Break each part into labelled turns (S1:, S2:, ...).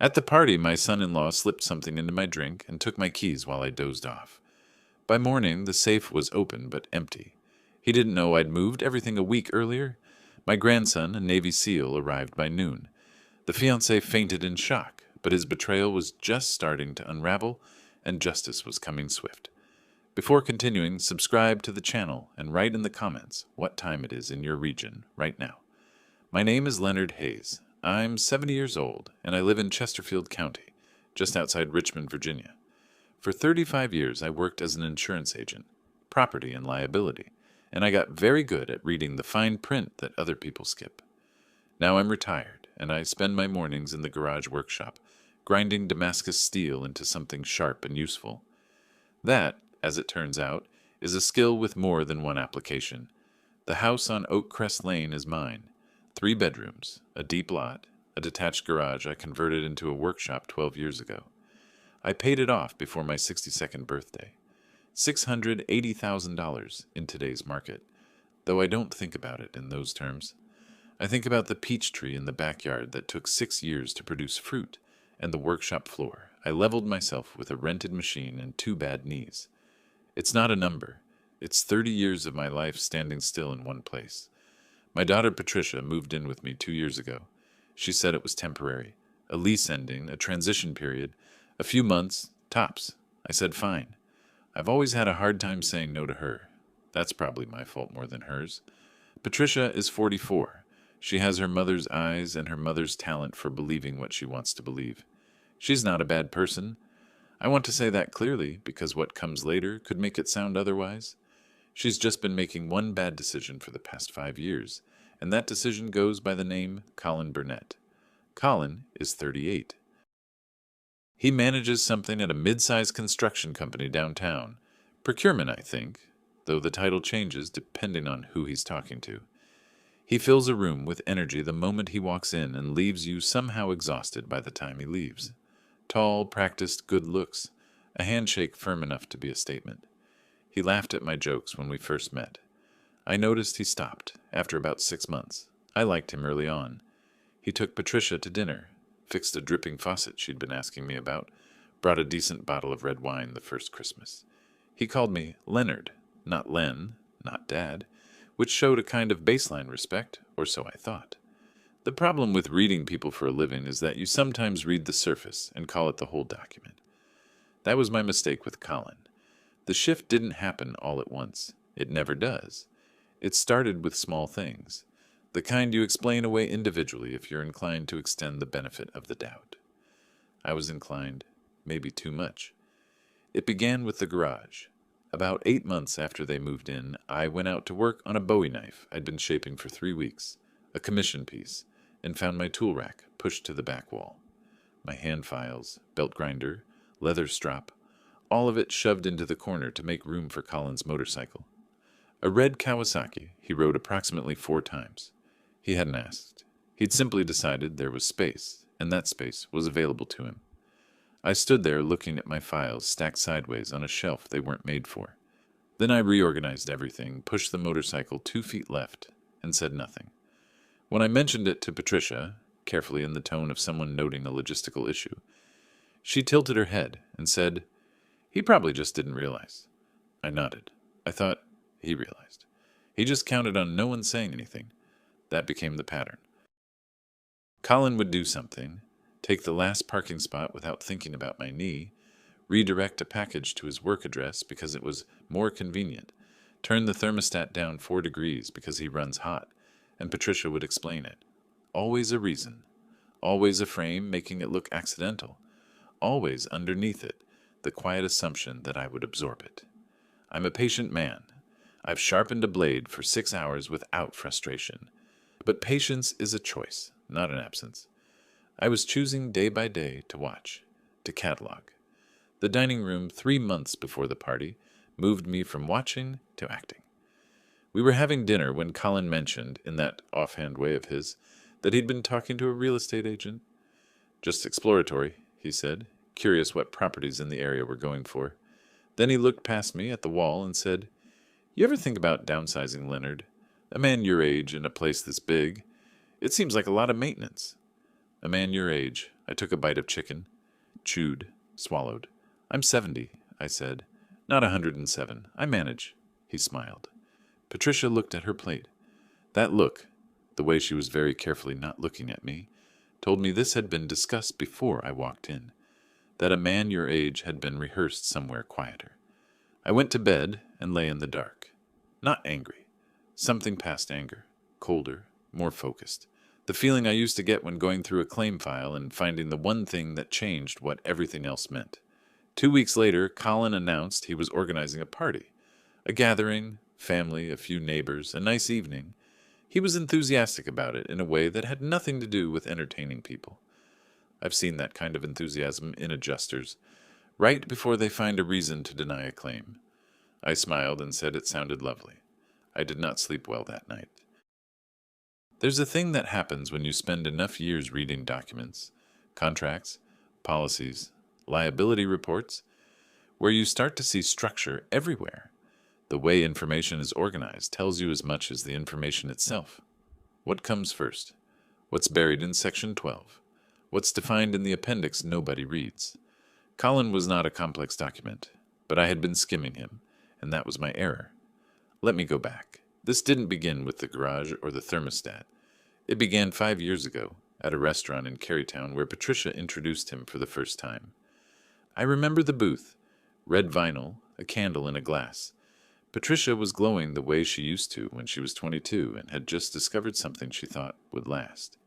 S1: At the party, my son-in-law slipped something into my drink and took my keys while I dozed off. By morning, the safe was open but empty. He didn't know I'd moved everything a week earlier. My grandson, a Navy SEAL, arrived by noon. The fiancé fainted in shock, but his betrayal was just starting to unravel, and justice was coming swift. Before continuing, subscribe to the channel and write in the comments what time it is in your region right now. My name is Leonard Hayes. I'm 70 years old, and I live in Chesterfield County, just outside Richmond, Virginia. For 35 years, I worked as an insurance agent, property and liability, and I got very good at reading the fine print that other people skip. Now I'm retired, and I spend my mornings in the garage workshop, grinding Damascus steel into something sharp and useful. That, as it turns out, is a skill with more than one application. The house on Oakcrest Lane is mine. 3 bedrooms, a deep lot, a detached garage I converted into a workshop 12 years ago. I paid it off before my 62nd birthday. $680,000 in today's market, though I don't think about it in those terms. I think about the peach tree in the backyard that took 6 years to produce fruit, and the workshop floor I leveled myself with a rented machine and 2 bad knees. It's not a number. It's 30 years of my life standing still in one place. My daughter Patricia moved in with me 2 years ago. She said it was temporary, a lease ending, a transition period, a few months, tops. I said fine. I've always had a hard time saying no to her. That's probably my fault more than hers. Patricia is 44. She has her mother's eyes and her mother's talent for believing what she wants to believe. She's not a bad person. I want to say that clearly because what comes later could make it sound otherwise. She's just been making one bad decision for the past 5 years, and that decision goes by the name Colin Burnett. Colin is 38. He manages something at a mid-sized construction company downtown. Procurement, I think, though the title changes depending on who he's talking to. He fills a room with energy the moment he walks in and leaves you somehow exhausted by the time he leaves. Tall, practiced, good looks, a handshake firm enough to be a statement. He laughed at my jokes when we first met. I noticed he stopped after about 6 months. I liked him early on. He took Patricia to dinner, fixed a dripping faucet she'd been asking me about, brought a decent bottle of red wine the first Christmas. He called me Leonard, not Len, not Dad, which showed a kind of baseline respect, or so I thought. The problem with reading people for a living is that you sometimes read the surface and call it the whole document. That was my mistake with Colin. The shift didn't happen all at once. It never does. It started with small things, the kind you explain away individually if you're inclined to extend the benefit of the doubt. I was inclined, maybe too much. It began with the garage. About 8 months after they moved in, I went out to work on a Bowie knife I'd been shaping for 3 weeks, a commission piece, and found my tool rack pushed to the back wall. My hand files, belt grinder, leather strap, all of it shoved into the corner to make room for Colin's motorcycle. A red Kawasaki he rode approximately 4 times. He hadn't asked. He'd simply decided there was space, and that space was available to him. I stood there looking at my files stacked sideways on a shelf they weren't made for. Then I reorganized everything, pushed the motorcycle 2 feet left, and said nothing. When I mentioned it to Patricia, carefully in the tone of someone noting a logistical issue, she tilted her head and said, "He probably just didn't realize." I nodded. I thought, he realized. He just counted on no one saying anything. That became the pattern. Colin would do something, take the last parking spot without thinking about my knee, redirect a package to his work address because it was more convenient, turn the thermostat down 4 degrees because he runs hot, and Patricia would explain it. Always a reason. Always a frame making it look accidental. Always underneath it, the quiet assumption that I would absorb it. I'm a patient man. I've sharpened a blade for 6 hours without frustration. But patience is a choice, not an absence. I was choosing day by day to watch, to catalog. The dining room 3 months before the party moved me from watching to acting. We were having dinner when Colin mentioned, in that offhand way of his, that he'd been talking to a real estate agent. "Just exploratory," he said, curious what properties in the area we're going for. Then he looked past me at the wall and said, "You ever think about downsizing, Leonard? A man your age in a place this big. It seems like a lot of maintenance." A man your age, I took a bite of chicken, chewed, swallowed. I'm 70, I said. Not 107. I manage. He smiled. Patricia looked at her plate. That look, the way she was very carefully not looking at me, told me this had been discussed before I walked in, that a man your age had been rehearsed somewhere quieter. I went to bed and lay in the dark. Not angry. Something past anger. Colder, more focused. The feeling I used to get when going through a claim file and finding the one thing that changed what everything else meant. 2 weeks later, Colin announced he was organizing a party. A gathering, family, a few neighbors, a nice evening. He was enthusiastic about it in a way that had nothing to do with entertaining people. I've seen that kind of enthusiasm in adjusters, right before they find a reason to deny a claim. I smiled and said it sounded lovely. I did not sleep well that night. There's a thing that happens when you spend enough years reading documents, contracts, policies, liability reports, where you start to see structure everywhere. The way information is organized tells you as much as the information itself. What comes first? What's buried in Section 12? What's defined in the appendix nobody reads? Colin was not a complex document, but I had been skimming him, and that was my error. Let me go back. This didn't begin with the garage or the thermostat. It began 5 years ago, at a restaurant in Carytown where Patricia introduced him for the first time. I remember the booth, red vinyl, a candle in a glass. Patricia was glowing the way she used to when she was 22 and had just discovered something she thought would last.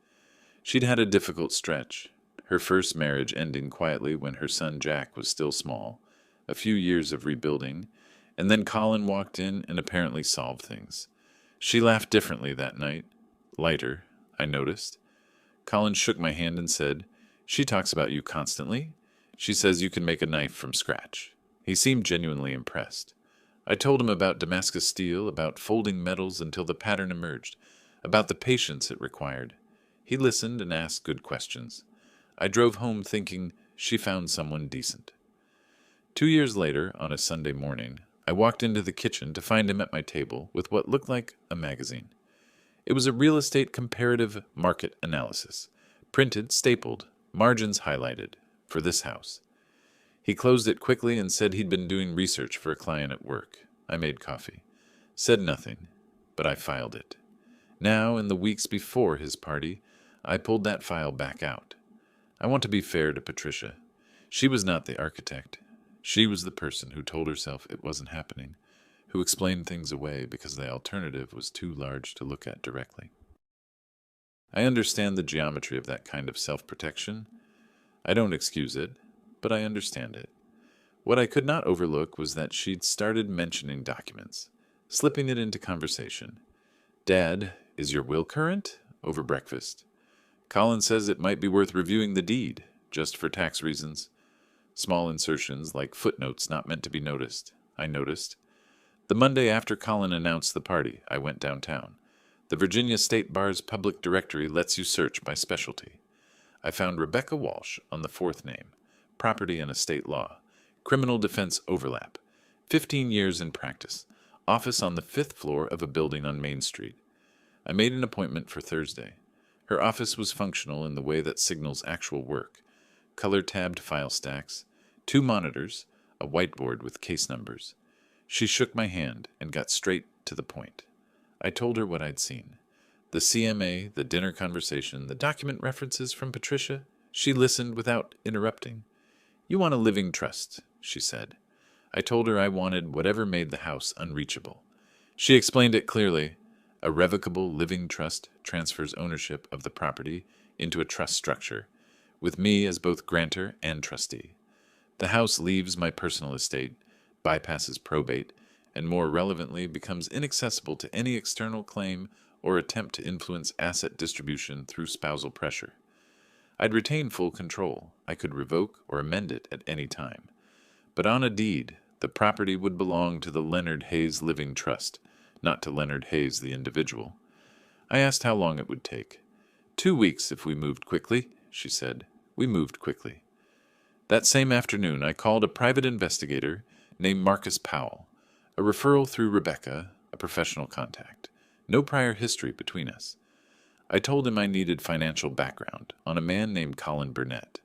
S1: She'd had a difficult stretch, her first marriage ending quietly when her son Jack was still small, a few years of rebuilding, and then Colin walked in and apparently solved things. She laughed differently that night, lighter, I noticed. Colin shook my hand and said, "She talks about you constantly. She says you can make a knife from scratch." He seemed genuinely impressed. I told him about Damascus steel, about folding metals until the pattern emerged, about the patience it required. He listened and asked good questions. I drove home thinking she found someone decent. 2 years later, on a Sunday morning, I walked into the kitchen to find him at my table with what looked like a magazine. It was a real estate comparative market analysis, printed, stapled, margins highlighted, for this house. He closed it quickly and said he'd been doing research for a client at work. I made coffee. Said nothing, but I filed it. Now, in the weeks before his party, I pulled that file back out. I want to be fair to Patricia. She was not the architect. She was the person who told herself it wasn't happening, who explained things away because the alternative was too large to look at directly. I understand the geometry of that kind of self-protection. I don't excuse it, but I understand it. What I could not overlook was that she'd started mentioning documents, slipping it into conversation. "Dad, is your will current?" over breakfast. "Colin says it might be worth reviewing the deed, just for tax reasons." Small insertions like footnotes not meant to be noticed. I noticed. The Monday after Colin announced the party, I went downtown. The Virginia State Bar's public directory lets you search by specialty. I found Rebecca Walsh on the 4th name, property and estate law, criminal defense overlap, 15 years in practice, office on the 5th floor of a building on Main Street. I made an appointment for Thursday. Her office was functional in the way that signals actual work. Color-tabbed file stacks, 2 monitors, a whiteboard with case numbers. She shook my hand and got straight to the point. I told her what I'd seen. The CMA, the dinner conversation, the document references from Patricia. She listened without interrupting. "You want a living trust," she said. I told her I wanted whatever made the house unreachable. She explained it clearly. A revocable living trust transfers ownership of the property into a trust structure, with me as both grantor and trustee. The house leaves my personal estate, bypasses probate, and more relevantly becomes inaccessible to any external claim or attempt to influence asset distribution through spousal pressure. I'd retain full control. I could revoke or amend it at any time. But on a deed, the property would belong to the Leonard Hayes Living Trust, not to Leonard Hayes the individual. I asked how long it would take. 2 weeks if we moved quickly, she said. We moved quickly. That same afternoon, I called a private investigator named Marcus Powell, a referral through Rebecca, a professional contact. No prior history between us. I told him I needed financial background on a man named Colin Burnett.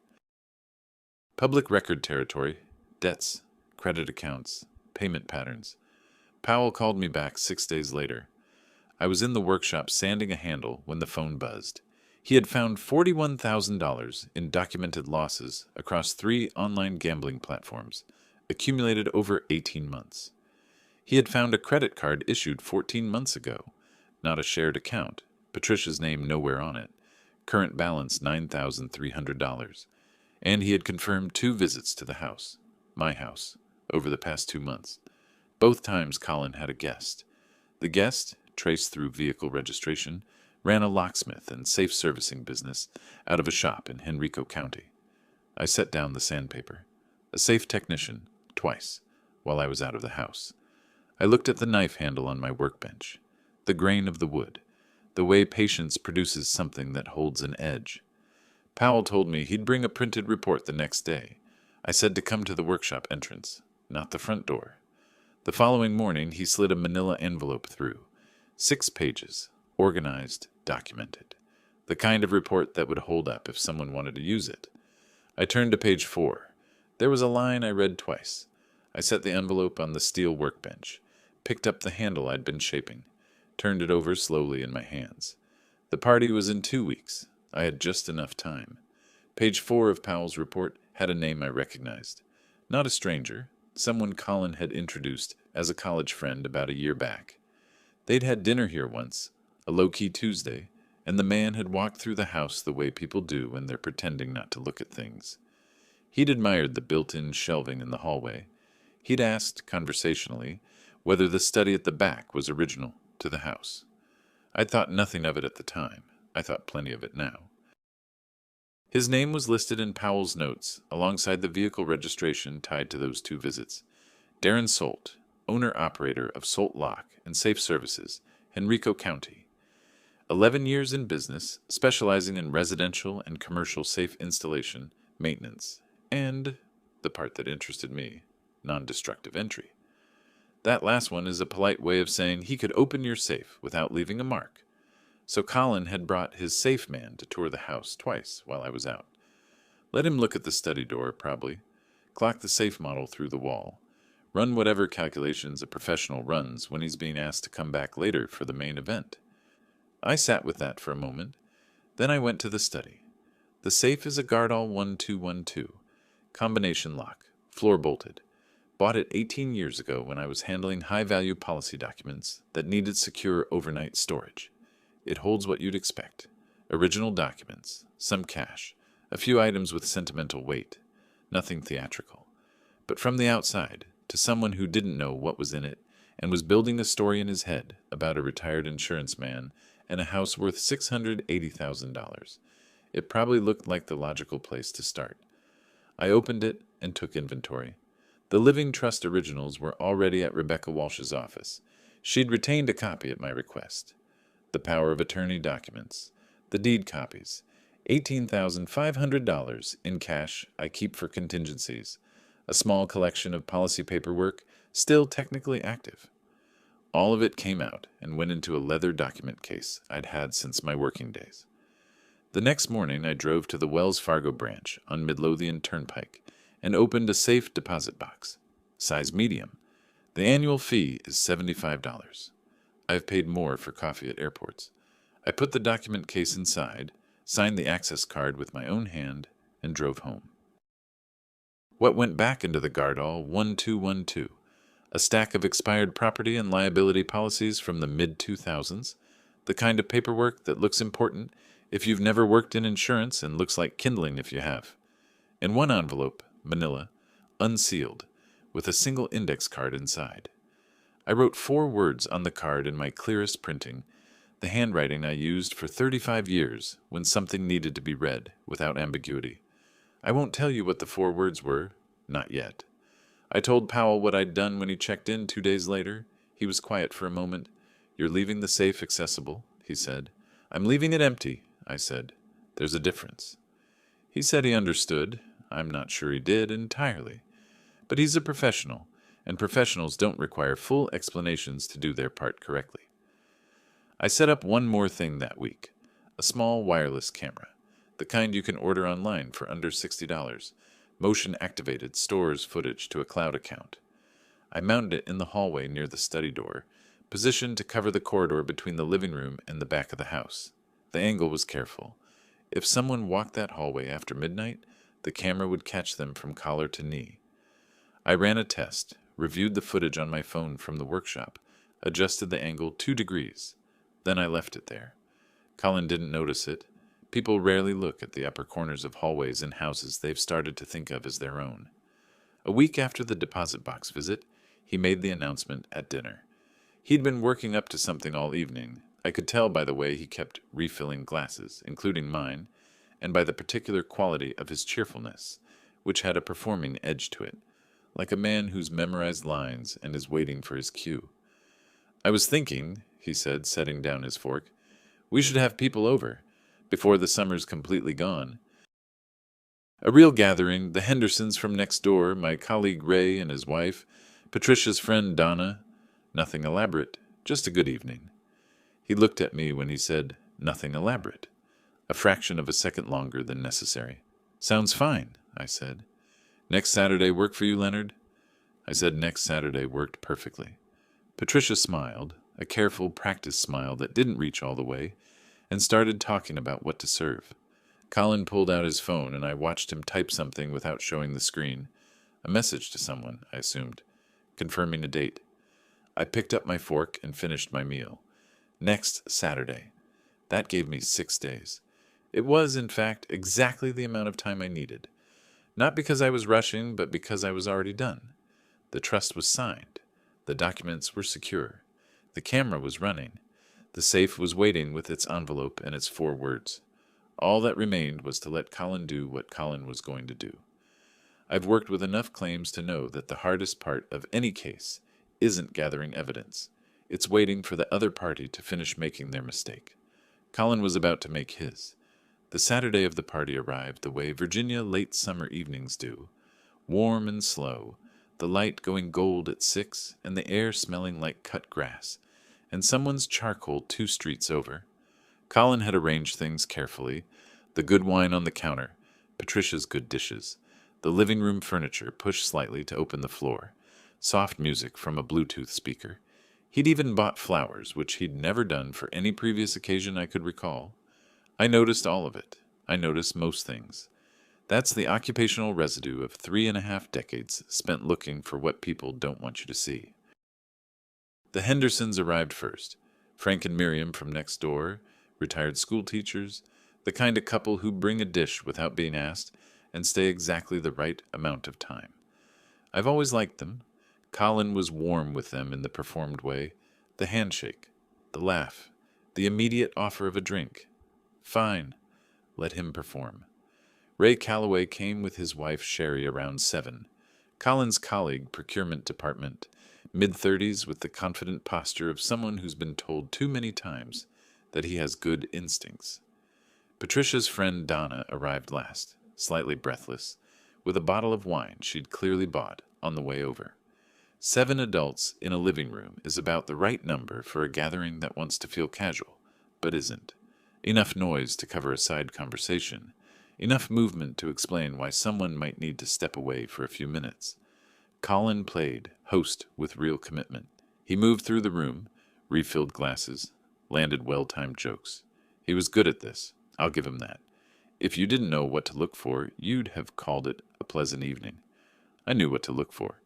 S1: Public record territory, debts, credit accounts, payment patterns. Powell called me back 6 days later. I was in the workshop sanding a handle when the phone buzzed. He had found $41,000 in documented losses across 3 online gambling platforms, accumulated over 18 months. He had found a credit card issued 14 months ago, not a shared account, Patricia's name nowhere on it, current balance $9,300, and he had confirmed 2 visits to the house, my house, over the past 2 months. Both times Colin had a guest. The guest, traced through vehicle registration, ran a locksmith and safe servicing business out of a shop in Henrico County. I set down the sandpaper. A safe technician, twice, while I was out of the house. I looked at the knife handle on my workbench, the grain of the wood, the way patience produces something that holds an edge. Powell told me he'd bring a printed report the next day. I said to come to the workshop entrance, not the front door. The following morning, he slid a manila envelope through. 6 pages, organized, documented. The kind of report that would hold up if someone wanted to use it. I turned to page 4. There was a line I read twice. I set the envelope on the steel workbench, picked up the handle I'd been shaping, turned it over slowly in my hands. The party was in 2 weeks. I had just enough time. Page 4 of Powell's report had a name I recognized. Not a stranger, someone Colin had introduced as a college friend about a year back. They'd had dinner here once, a low-key Tuesday, and the man had walked through the house the way people do when they're pretending not to look at things. He'd admired the built-in shelving in the hallway. He'd asked, conversationally, whether the study at the back was original to the house. I'd thought nothing of it at the time. I thought plenty of it now. His name was listed in Powell's notes, alongside the vehicle registration tied to those 2 visits. Darren Solt, owner-operator of Solt Lock and Safe Services, Henrico County. 11 years in business, specializing in residential and commercial safe installation, maintenance, and, the part that interested me, non-destructive entry. That last one is a polite way of saying he could open your safe without leaving a mark. So Colin had brought his safe man to tour the house twice while I was out. Let him look at the study door, probably. Clock the safe model through the wall. Run whatever calculations a professional runs when he's being asked to come back later for the main event. I sat with that for a moment. Then I went to the study. The safe is a Gardall 1212. Combination lock. Floor bolted. Bought it 18 years ago when I was handling high-value policy documents that needed secure overnight storage. It holds what you'd expect. Original documents, some cash, a few items with sentimental weight. Nothing theatrical. But from the outside, to someone who didn't know what was in it and was building a story in his head about a retired insurance man and a house worth $680,000, it probably looked like the logical place to start. I opened it and took inventory. The Living Trust originals were already at Rebecca Walsh's office. She'd retained a copy at my request. The power of attorney documents, the deed copies, $18,500 in cash I keep for contingencies, a small collection of policy paperwork still technically active. All of it came out and went into a leather document case I'd had since my working days. The next morning I drove to the Wells Fargo branch on Midlothian Turnpike and opened a safe deposit box, size medium. The annual fee is $75. I've paid more for coffee at airports. I put the document case inside, signed the access card with my own hand, and drove home. What went back into the Gardall 1212? A stack of expired property and liability policies from the mid-2000s, the kind of paperwork that looks important if you've never worked in insurance and looks like kindling if you have. In one envelope, manila, unsealed, with a single index card inside. I wrote 4 words on the card in my clearest printing, the handwriting I used for 35 years when something needed to be read without ambiguity. I won't tell you what the 4 words were, not yet. I told Powell what I'd done when he checked in 2 days later. He was quiet for a moment. "You're leaving the safe accessible," he said. "I'm leaving it empty," I said. "There's a difference." He said he understood. I'm not sure he did entirely. But he's a professional, and professionals don't require full explanations to do their part correctly. I set up one more thing that week, A small wireless camera, the kind you can order online for under $60, motion-activated, stores footage to a cloud account. I mounted it in the hallway near the study door, positioned to cover the corridor between the living room and the back of the house. The angle was careful. If someone walked that hallway after midnight, the camera would catch them from collar to knee. I ran a test, reviewed the footage on my phone from the workshop, adjusted the angle 2 degrees. Then I left it there. Colin didn't notice it. People rarely look at the upper corners of hallways in houses they've started to think of as their own. A week after the deposit box visit, he made the announcement at dinner. He'd been working up to something all evening. I could tell by the way he kept refilling glasses, including mine, and by the particular quality of his cheerfulness, which had a performing edge to it, like a man who's memorized lines and is waiting for his cue. "I was thinking," he said, setting down his fork, "we should have people over, before the summer's completely gone. A real gathering, the Hendersons from next door, my colleague Ray and his wife, Patricia's friend Donna. Nothing elaborate, just a good evening." He looked at me when he said, "Nothing elaborate," a fraction of a second longer than necessary. "Sounds fine," I said. "Next Saturday work for you, Leonard?" I said next Saturday worked perfectly. Patricia smiled, a careful, practiced smile that didn't reach all the way, and started talking about what to serve. Colin pulled out his phone, and I watched him type something without showing the screen. A message to someone, I assumed, confirming a date. I picked up my fork and finished my meal. Next Saturday. That gave me 6 days. It was, in fact, exactly the amount of time I needed. Not because I was rushing, but because I was already done. The trust was signed. The documents were secure. The camera was running. The safe was waiting with its envelope and its 4 words. All that remained was to let Colin do what Colin was going to do. I've worked with enough claims to know that the hardest part of any case isn't gathering evidence. It's waiting for the other party to finish making their mistake. Colin was about to make his. The Saturday of the party arrived the way Virginia late summer evenings do, warm and slow, the light going gold at 6 and the air smelling like cut grass, and someone's charcoal 2 streets over. Colin had arranged things carefully, the good wine on the counter, Patricia's good dishes, the living room furniture pushed slightly to open the floor, soft music from a Bluetooth speaker. He'd even bought flowers, which he'd never done for any previous occasion I could recall. I noticed all of it. I noticed most things. That's the occupational residue of 3.5 decades spent looking for what people don't want you to see. The Hendersons arrived first. Frank and Miriam from next door, retired school teachers, the kind of couple who bring a dish without being asked and stay exactly the right amount of time. I've always liked them. Colin was warm with them in the performed way, the handshake, the laugh, the immediate offer of a drink. Fine. Let him perform. Ray Calloway came with his wife Sherry around 7. Colin's colleague, procurement department, mid-30s with the confident posture of someone who's been told too many times that he has good instincts. Patricia's friend Donna arrived last, slightly breathless, with a bottle of wine she'd clearly bought on the way over. 7 adults in a living room is about the right number for a gathering that wants to feel casual, but isn't. Enough noise to cover a side conversation. Enough movement to explain why someone might need to step away for a few minutes. Colin played host with real commitment. He moved through the room, refilled glasses, landed well-timed jokes. He was good at this, I'll give him that. If you didn't know what to look for, you'd have called it a pleasant evening. I knew what to look for.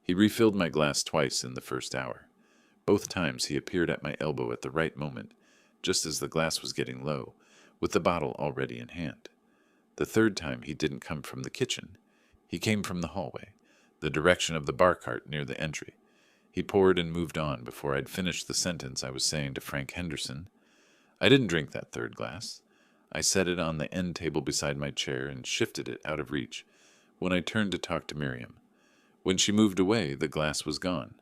S1: He refilled my glass twice in the first hour. Both times he appeared at my elbow at the right moment, just as the glass was getting low, with the bottle already in hand. The third time he didn't come from the kitchen. He came from the hallway, the direction of the bar cart near the entry. He poured and moved on before I'd finished the sentence I was saying to Frank Henderson. I didn't drink that third glass. I set it on the end table beside my chair and shifted it out of reach when I turned to talk to Miriam. When she moved away, the glass was gone.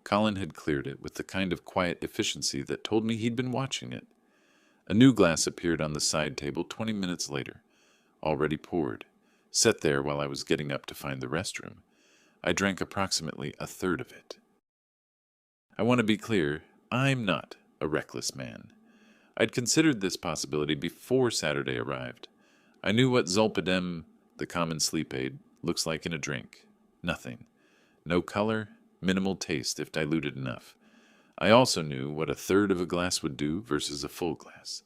S1: Colin had cleared it with the kind of quiet efficiency that told me he'd been watching it. A new glass appeared on the side table 20 minutes later, already poured, set there while I was getting up to find the restroom. I drank approximately a third of it. I want to be clear, I'm not a reckless man. I'd considered this possibility before Saturday arrived. I knew what zolpidem, the common sleep aid, looks like in a drink. Nothing. No color, minimal taste if diluted enough. I also knew what a third of a glass would do versus a full glass,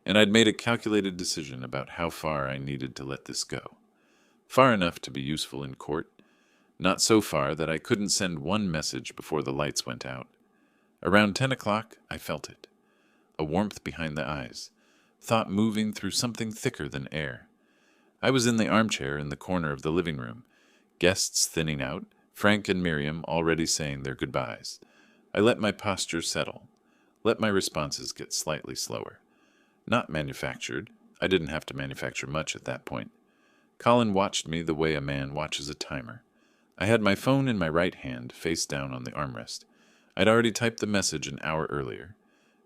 S1: and I'd made a calculated decision about how far I needed to let this go. Far enough to be useful in court, not so far that I couldn't send one message before the lights went out. Around 10 o'clock, I felt it. A warmth behind the eyes, thought moving through something thicker than air. I was in the armchair in the corner of the living room, guests thinning out, Frank and Miriam already saying their goodbyes. I let my posture settle, let my responses get slightly slower. Not manufactured. I didn't have to manufacture much at that point. Colin watched me the way a man watches a timer. I had my phone in my right hand, face down on the armrest. I'd already typed the message an hour earlier.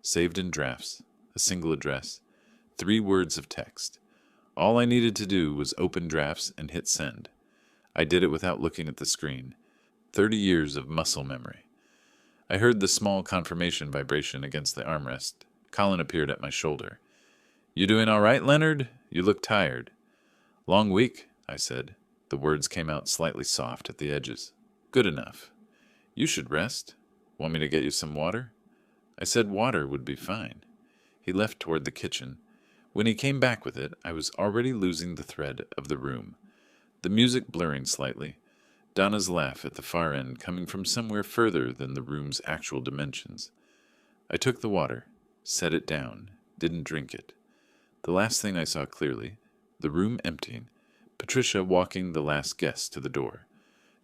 S1: Saved in drafts, a single address, 3 words of text. All I needed to do was open drafts and hit send. I did it without looking at the screen. 30 years of muscle memory. I heard the small confirmation vibration against the armrest. Colin appeared at my shoulder. "You doing all right, Leonard? You look tired." "Long week," I said. The words came out slightly soft at the edges. "Good enough. You should rest. Want me to get you some water?" I said water would be fine. He left toward the kitchen. When he came back with it, I was already losing the thread of the room. The music blurring slightly. Donna's laugh at the far end coming from somewhere further than the room's actual dimensions. I took the water, set it down, didn't drink it. The last thing I saw clearly, the room emptying, Patricia walking the last guest to the door,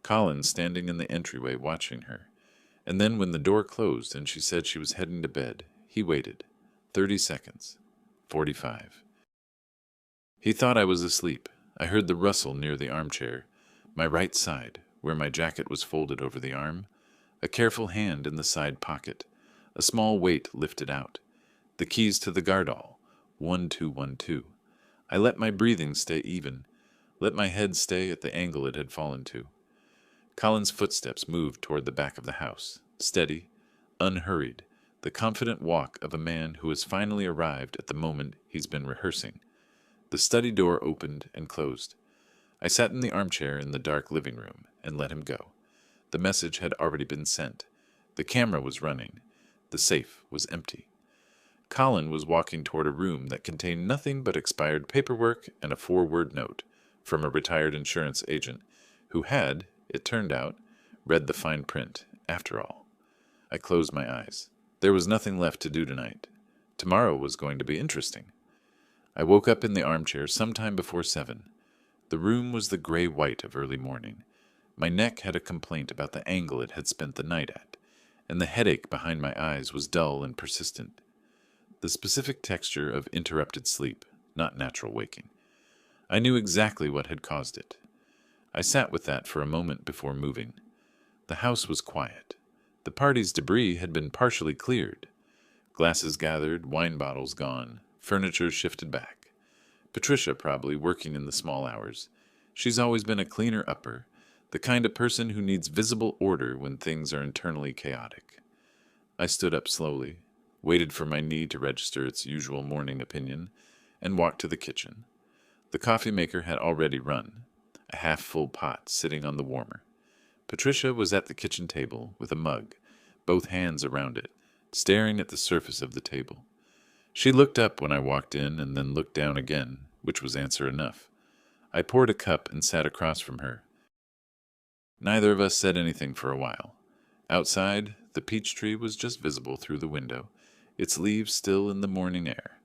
S1: Colin standing in the entryway watching her. And then when the door closed and she said she was heading to bed, he waited. 30 seconds. 45. He thought I was asleep. I heard the rustle near the armchair, my right side, where my jacket was folded over the arm, a careful hand in the side pocket, a small weight lifted out, the keys to the guardall, 1212. I let my breathing stay even, let my head stay at the angle it had fallen to. Colin's footsteps moved toward the back of the house, steady, unhurried, the confident walk of a man who has finally arrived at the moment he's been rehearsing. The study door opened and closed. I sat in the armchair in the dark living room and let him go. The message had already been sent. The camera was running. The safe was empty. Colin was walking toward a room that contained nothing but expired paperwork and a 4-word note from a retired insurance agent who had, it turned out, read the fine print, after all. I closed my eyes. There was nothing left to do tonight. Tomorrow was going to be interesting. I woke up in the armchair sometime before 7. The room was the gray-white of early morning. My neck had a complaint about the angle it had spent the night at, and the headache behind my eyes was dull and persistent. The specific texture of interrupted sleep, not natural waking. I knew exactly what had caused it. I sat with that for a moment before moving. The house was quiet. The party's debris had been partially cleared. Glasses gathered, wine bottles gone, furniture shifted back. Patricia probably working in the small hours. She's always been a cleaner-upper, the kind of person who needs visible order when things are internally chaotic. I stood up slowly, waited for my knee to register its usual morning opinion, and walked to the kitchen. The coffee maker had already run, a half-full pot sitting on the warmer. Patricia was at the kitchen table with a mug, both hands around it, staring at the surface of the table. She looked up when I walked in and then looked down again, which was answer enough. I poured a cup and sat across from her. Neither of us said anything for a while. Outside, the peach tree was just visible through the window, its leaves still in the morning air.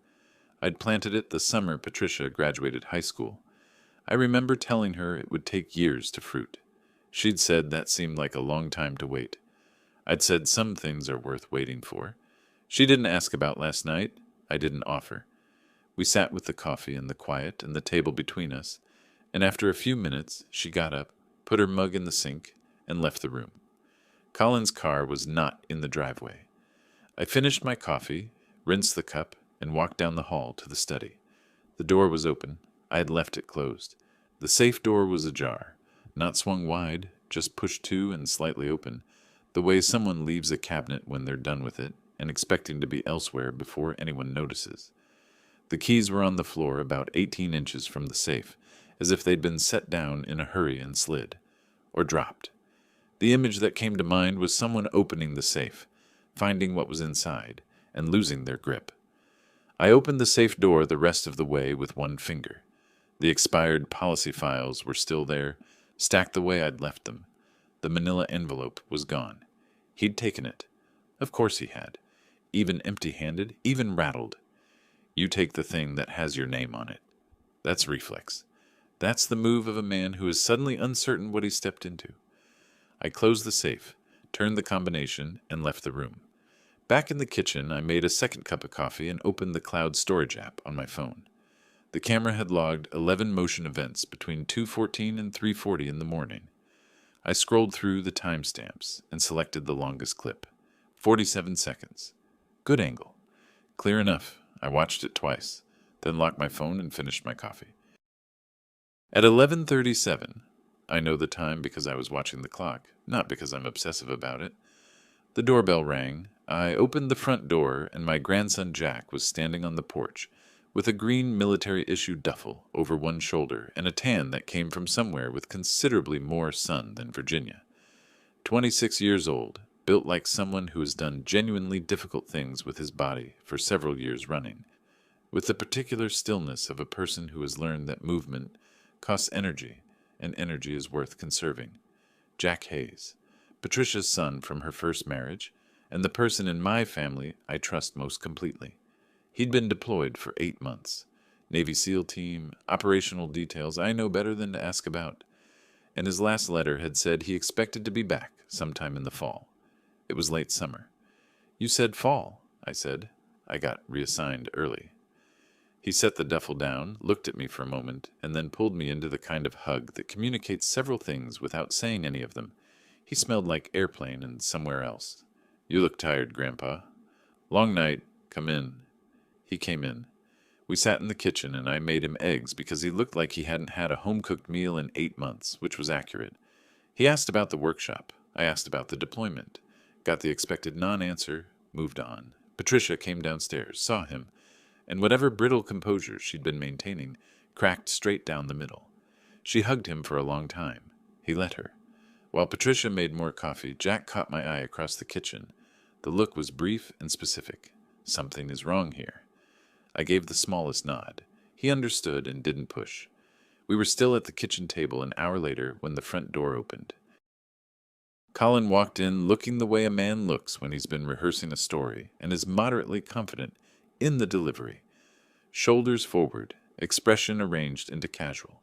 S1: I'd planted it the summer Patricia graduated high school. I remember telling her it would take years to fruit. She'd said that seemed like a long time to wait. I'd said some things are worth waiting for. She didn't ask about last night. I didn't offer. We sat with the coffee and the quiet and the table between us, and after a few minutes she got up, put her mug in the sink, and left the room. Colin's car was not in the driveway. I finished my coffee, rinsed the cup, and walked down the hall to the study. The door was open. I had left it closed. The safe door was ajar, not swung wide, just pushed to and slightly open, the way someone leaves a cabinet when they're done with it, and expecting to be elsewhere before anyone notices. The keys were on the floor about 18 inches from the safe, as if they'd been set down in a hurry and slid, or dropped. The image that came to mind was someone opening the safe, finding what was inside, and losing their grip. I opened the safe door the rest of the way with one finger. The expired policy files were still there, stacked the way I'd left them. The manila envelope was gone. He'd taken it. Of course he had. Even empty-handed, even rattled. You take the thing that has your name on it. That's reflex. That's the move of a man who is suddenly uncertain what he stepped into. I closed the safe, turned the combination, and left the room. Back in the kitchen, I made a second cup of coffee and opened the cloud storage app on my phone. The camera had logged 11 motion events between 2:14 and 3:40 in the morning. I scrolled through the timestamps and selected the longest clip. 47 seconds. Good angle. Clear enough. I watched it twice, then locked my phone and finished my coffee. At 11:37, I know the time because I was watching the clock, not because I'm obsessive about it. The doorbell rang. I opened the front door, and my grandson Jack was standing on the porch with a green military-issue duffel over one shoulder and a tan that came from somewhere with considerably more sun than Virginia. 26 years old, built like someone who has done genuinely difficult things with his body for several years running, with the particular stillness of a person who has learned that movement costs energy, and energy is worth conserving. Jack Hayes, Patricia's son from her first marriage, and the person in my family I trust most completely. He'd been deployed for 8 months. Navy SEAL team, operational details I know better than to ask about. And his last letter had said he expected to be back sometime in the fall. It was late summer. You said fall, I said. I got reassigned early. He set the duffel down, looked at me for a moment, and then pulled me into the kind of hug that communicates several things without saying any of them. He smelled like airplane and somewhere else. You look tired, Grandpa. Long night. Come in. He came in. We sat in the kitchen, and I made him eggs because he looked like he hadn't had a home-cooked meal in 8 months, which was accurate. He asked about the workshop. I asked about the deployment. Got the expected non-answer, moved on. Patricia came downstairs, saw him, and whatever brittle composure she'd been maintaining cracked straight down the middle. She hugged him for a long time. He let her. While Patricia made more coffee, Jack caught my eye across the kitchen. The look was brief and specific. Something is wrong here. I gave the smallest nod. He understood and didn't push. We were still at the kitchen table an hour later when the front door opened. Colin walked in looking the way a man looks when he's been rehearsing a story and is moderately confident in the delivery. Shoulders forward, expression arranged into casual.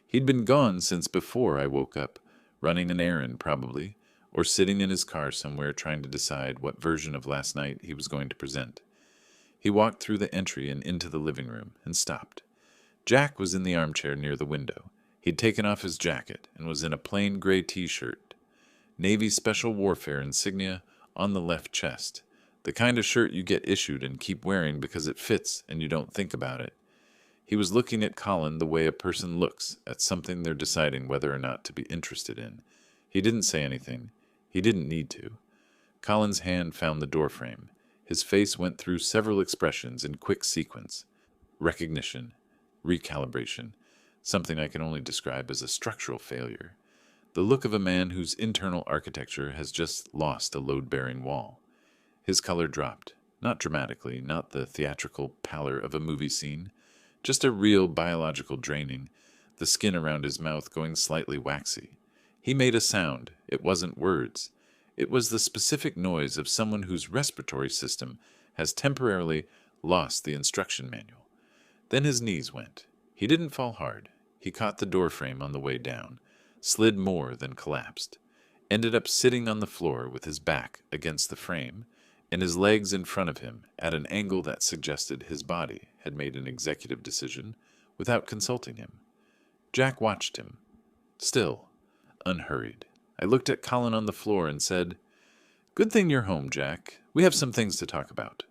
S1: He'd been gone since before I woke up, running an errand probably, or sitting in his car somewhere trying to decide what version of last night he was going to present. He walked through the entry and into the living room and stopped. Jack was in the armchair near the window. He'd taken off his jacket and was in a plain gray t-shirt. Navy Special Warfare insignia on the left chest. The kind of shirt you get issued and keep wearing because it fits and you don't think about it. He was looking at Colin the way a person looks at something they're deciding whether or not to be interested in. He didn't say anything. He didn't need to. Colin's hand found the doorframe. His face went through several expressions in quick sequence. Recognition, recalibration, something I can only describe as a structural failure. The look of a man whose internal architecture has just lost a load-bearing wall. His color dropped, not dramatically, not the theatrical pallor of a movie scene, just a real biological draining, the skin around his mouth going slightly waxy. He made a sound. It wasn't words. It was the specific noise of someone whose respiratory system has temporarily lost the instruction manual. Then his knees went. He didn't fall hard. He caught the doorframe on the way down, slid more than collapsed, ended up sitting on the floor with his back against the frame and his legs in front of him at an angle that suggested his body had made an executive decision without consulting him. Jack watched him, still, unhurried. I looked at Colin on the floor and said, "Good thing you're home, Jack. We have some things to talk about."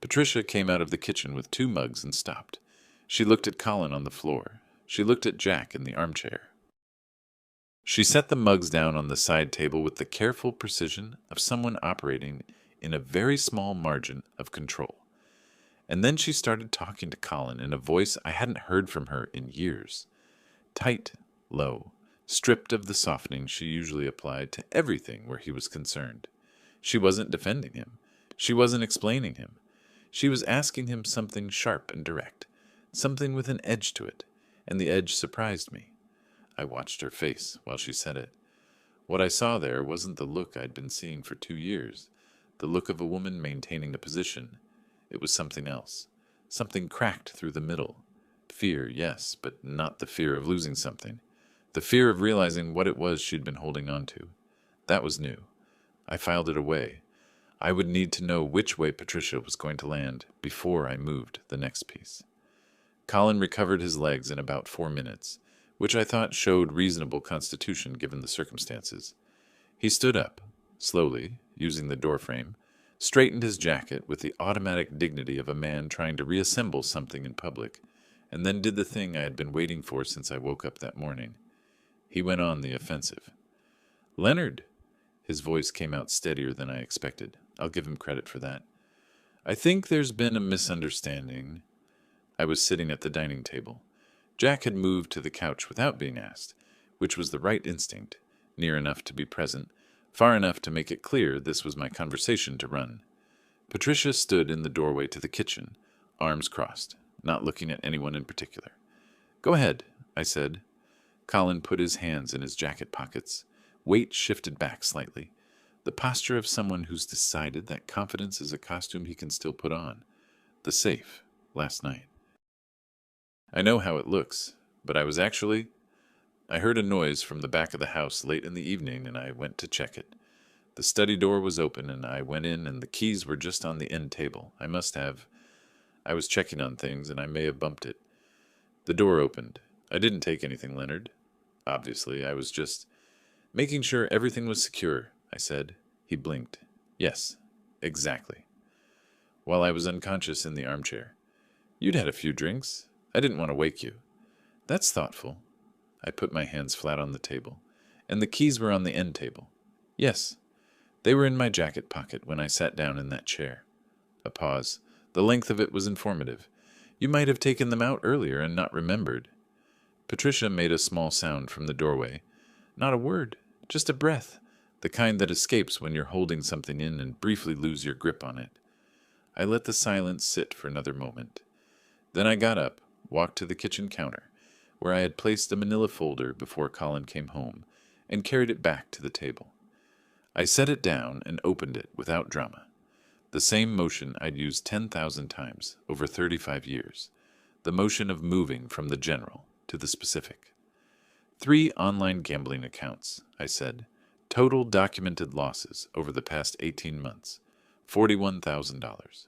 S1: Patricia came out of the kitchen with 2 mugs and stopped. She looked at Colin on the floor. She looked at Jack in the armchair. She set the mugs down on the side table with the careful precision of someone operating in a very small margin of control. And then she started talking to Colin in a voice I hadn't heard from her in years. Tight, low, stripped of the softening she usually applied to everything where he was concerned. She wasn't defending him. She wasn't explaining him. She was asking him something sharp and direct, something with an edge to it, and the edge surprised me. I watched her face while she said it. What I saw there wasn't the look I'd been seeing for 2 years, the look of a woman maintaining a position. It was something else, something cracked through the middle. Fear, yes, but not the fear of losing something. The fear of realizing what it was she'd been holding on to. That was new. I filed it away. I would need to know which way Patricia was going to land before I moved the next piece. Colin recovered his legs in about 4 minutes, which I thought showed reasonable constitution given the circumstances. He stood up, slowly, using the doorframe, straightened his jacket with the automatic dignity of a man trying to reassemble something in public, and then did the thing I had been waiting for since I woke up that morning. He went on the offensive. "Leonard!" His voice came out steadier than I expected. I'll give him credit for that. "I think there's been a misunderstanding." I was sitting at the dining table. Jack had moved to the couch without being asked, which was the right instinct, near enough to be present, far enough to make it clear this was my conversation to run. Patricia stood in the doorway to the kitchen, arms crossed, not looking at anyone in particular. "Go ahead," I said. Colin put his hands in his jacket pockets. Weight shifted back slightly. The posture of someone who's decided that confidence is a costume he can still put on. The safe, last night. "I know how it looks, but I heard a noise from the back of the house late in the evening, and I went to check it. The study door was open, and I went in, and the keys were just on the end table. I was checking on things, and I may have bumped it. The door opened. I didn't take anything, Leonard. Obviously, I was just making sure everything was secure," I said. He blinked. "Yes, exactly." While I was unconscious in the armchair. "You'd had a few drinks. I didn't want to wake you." "That's thoughtful." I put my hands flat on the table. "And the keys were on the end table." "Yes. They were in my jacket pocket when I sat down in that chair." A pause. The length of it was informative. "You might have taken them out earlier and not remembered." Patricia made a small sound from the doorway. "Not a word, just a breath, the kind that escapes when you're holding something in and briefly lose your grip on it." I let the silence sit for another moment. Then I got up, walked to the kitchen counter, where I had placed a manila folder before Colin came home, and carried it back to the table. I set it down and opened it without drama. The same motion I'd used 10,000 times over 35 years. The motion of moving from the general to the specific. 3 online gambling accounts, I said. Total documented losses over the past 18 months. $41,000.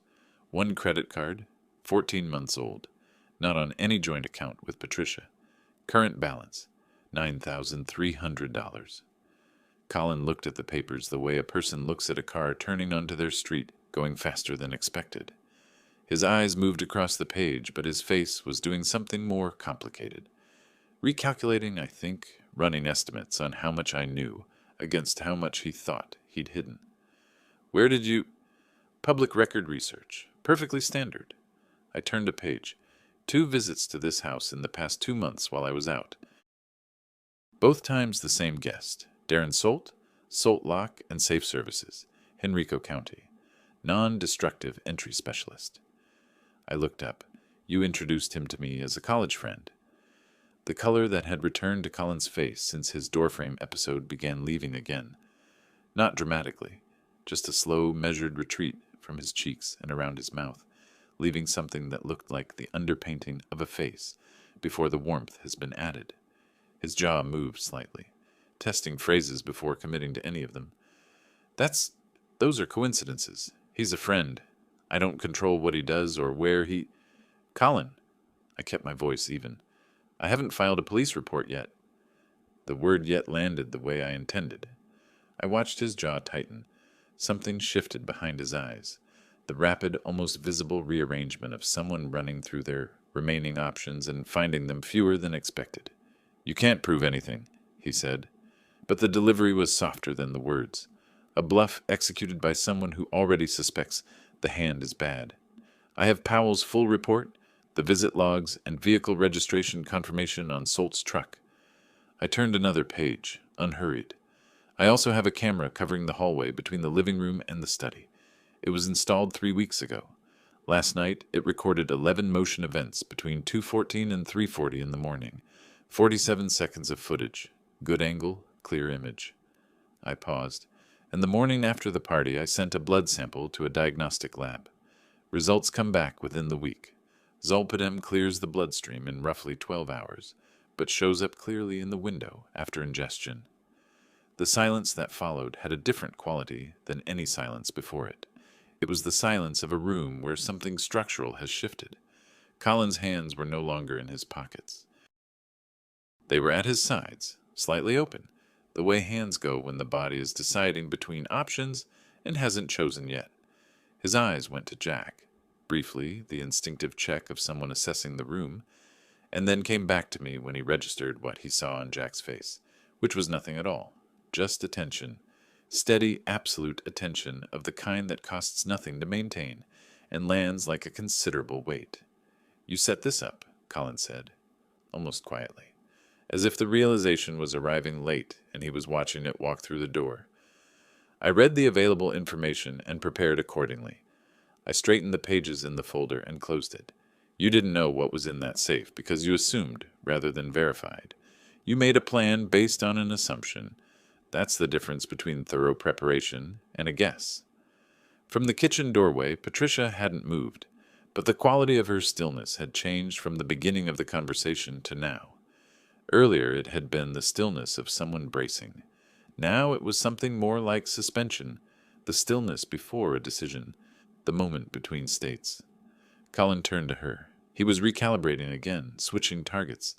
S1: 1 credit card, 14 months old. Not on any joint account with Patricia. Current balance, $9,300. Colin looked at the papers the way a person looks at a car turning onto their street, going faster than expected. His eyes moved across the page, but his face was doing something more complicated. Recalculating, I think, running estimates on how much I knew against how much he thought he'd hidden. "Where did you—" "Public record research. Perfectly standard." I turned a page. 2 visits to this house in the past 2 months while I was out. Both times the same guest. Darren Solt, Solt Lock and Safe Services, Henrico County. Non-destructive entry specialist. I looked up. You introduced him to me as a college friend. The color that had returned to Colin's face since his doorframe episode began leaving again. Not dramatically, just a slow, measured retreat from his cheeks and around his mouth, leaving something that looked like the underpainting of a face before the warmth has been added. His jaw moved slightly, testing phrases before committing to any of them. Those are coincidences. He's a friend. I don't control what he does or where he... Colin. I kept my voice even. I haven't filed a police report yet. The word yet landed the way I intended. I watched his jaw tighten. Something shifted behind his eyes. The rapid, almost visible rearrangement of someone running through their remaining options and finding them fewer than expected. "You can't prove anything," he said. But the delivery was softer than the words. a bluff executed by someone who already suspects the hand is bad. I have Powell's full report, the visit logs, and vehicle registration confirmation on Solt's truck. I turned another page, unhurried. I also have a camera covering the hallway between the living room and the study. It was installed 3 weeks ago. Last night, it recorded 11 motion events between 2:14 and 3:40 in the morning. 47 seconds of footage. Good angle, clear image. I paused. And the morning after the party, I sent a blood sample to a diagnostic lab. Results come back within the week. Zolpidem clears the bloodstream in roughly 12 hours, but shows up clearly in the window after ingestion. The silence that followed had a different quality than any silence before it. It was the silence of a room where something structural has shifted. Colin's hands were no longer in his pockets. They were at his sides, slightly open, the way hands go when the body is deciding between options and hasn't chosen yet. His eyes went to Jack, briefly, the instinctive check of someone assessing the room, and then came back to me when he registered what he saw on Jack's face, which was nothing at all, just attention. Steady, absolute attention of the kind that costs nothing to maintain and lands like a considerable weight. "You set this up," Colin said, almost quietly, as if the realization was arriving late and he was watching it walk through the door. I read the available information and prepared accordingly. I straightened the pages in the folder and closed it. You didn't know what was in that safe because you assumed rather than verified. You made a plan based on an assumption. That's the difference between thorough preparation and a guess. From the kitchen doorway, Patricia hadn't moved, but the quality of her stillness had changed from the beginning of the conversation to now. Earlier it had been the stillness of someone bracing. Now it was something more like suspension, the stillness before a decision, the moment between states. Colin turned to her. He was recalibrating again, switching targets,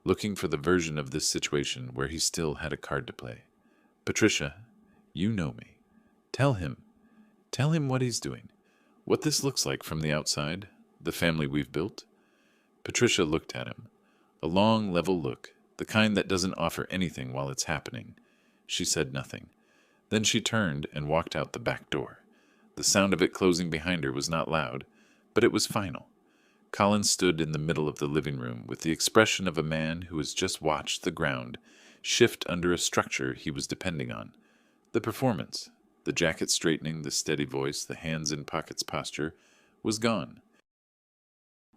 S1: looking for the version of this situation where he still had a card to play. "Patricia, you know me. Tell him what he's doing, what this looks like from the outside, the family we've built." Patricia looked at him, a long, level look, the kind that doesn't offer anything while it's happening. She said nothing. Then she turned and walked out the back door. The sound of it closing behind her was not loud, but it was final. Colin stood in the middle of the living room with the expression of a man who has just watched the ground shift under a structure he was depending on. The performance, the jacket straightening, the steady voice, the hands in pockets posture, was gone.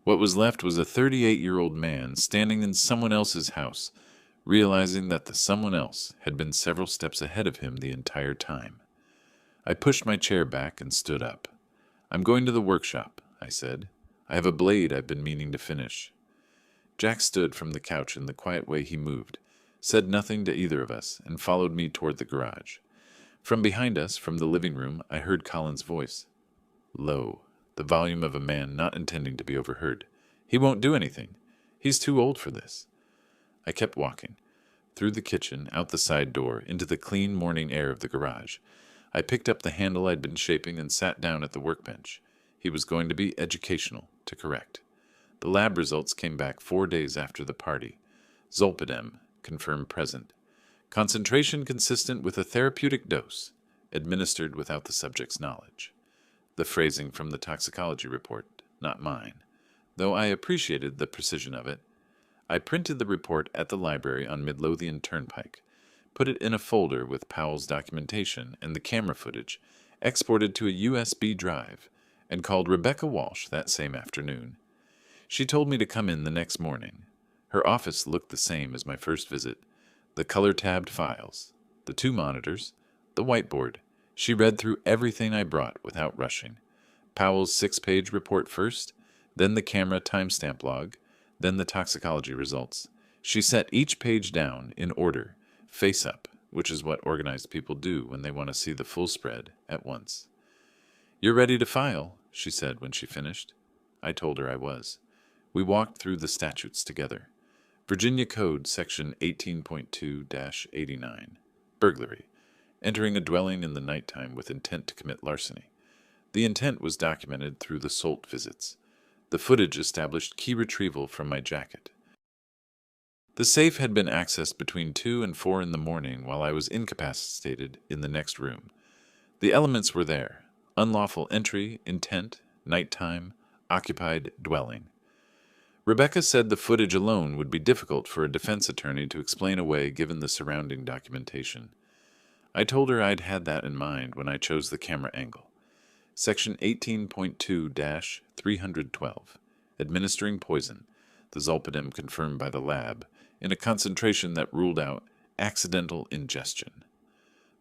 S1: What was left was a 38-year-old man standing in someone else's house, realizing that the someone else had been several steps ahead of him the entire time. I pushed my chair back and stood up. "I'm going to the workshop," I said. "I have a blade I've been meaning to finish." Jack stood from the couch in the quiet way he moved, said nothing to either of us, and followed me toward the garage. From behind us, from the living room, I heard Colin's voice. Low, the volume of a man not intending to be overheard. "He won't do anything. He's too old for this." I kept walking. Through the kitchen, out the side door, into the clean morning air of the garage. I picked up the handle I'd been shaping and sat down at the workbench. He was going to be educational, to correct. The lab results came back 4 days after the party. Zolpidem, confirmed present. Concentration consistent with a therapeutic dose, administered without the subject's knowledge. The phrasing from the toxicology report, not mine, though I appreciated the precision of it. I printed the report at the library on Midlothian Turnpike, put it in a folder with Powell's documentation and the camera footage, exported to a USB drive, and called Rebecca Walsh that same afternoon. She told me to come in the next morning. Her office looked the same as my first visit. The color-tabbed files, the 2 monitors, the whiteboard. She read through everything I brought without rushing. Powell's 6-page report first, then the camera timestamp log, then the toxicology results. She set each page down in order, face up, which is what organized people do when they want to see the full spread at once. "You're ready to file," she said when she finished. I told her I was. We walked through the statutes together. Virginia Code, Section 18.2-89. Burglary. Entering a dwelling in the nighttime with intent to commit larceny. The intent was documented through the Solt visits. The footage established key retrieval from my jacket. The safe had been accessed between 2 and 4 in the morning while I was incapacitated in the next room. The elements were there: unlawful entry, intent, nighttime, occupied dwelling. Rebecca said the footage alone would be difficult for a defense attorney to explain away given the surrounding documentation. I told her I'd had that in mind when I chose the camera angle. Section 18.2-312, administering poison, the zolpidem confirmed by the lab, in a concentration that ruled out accidental ingestion.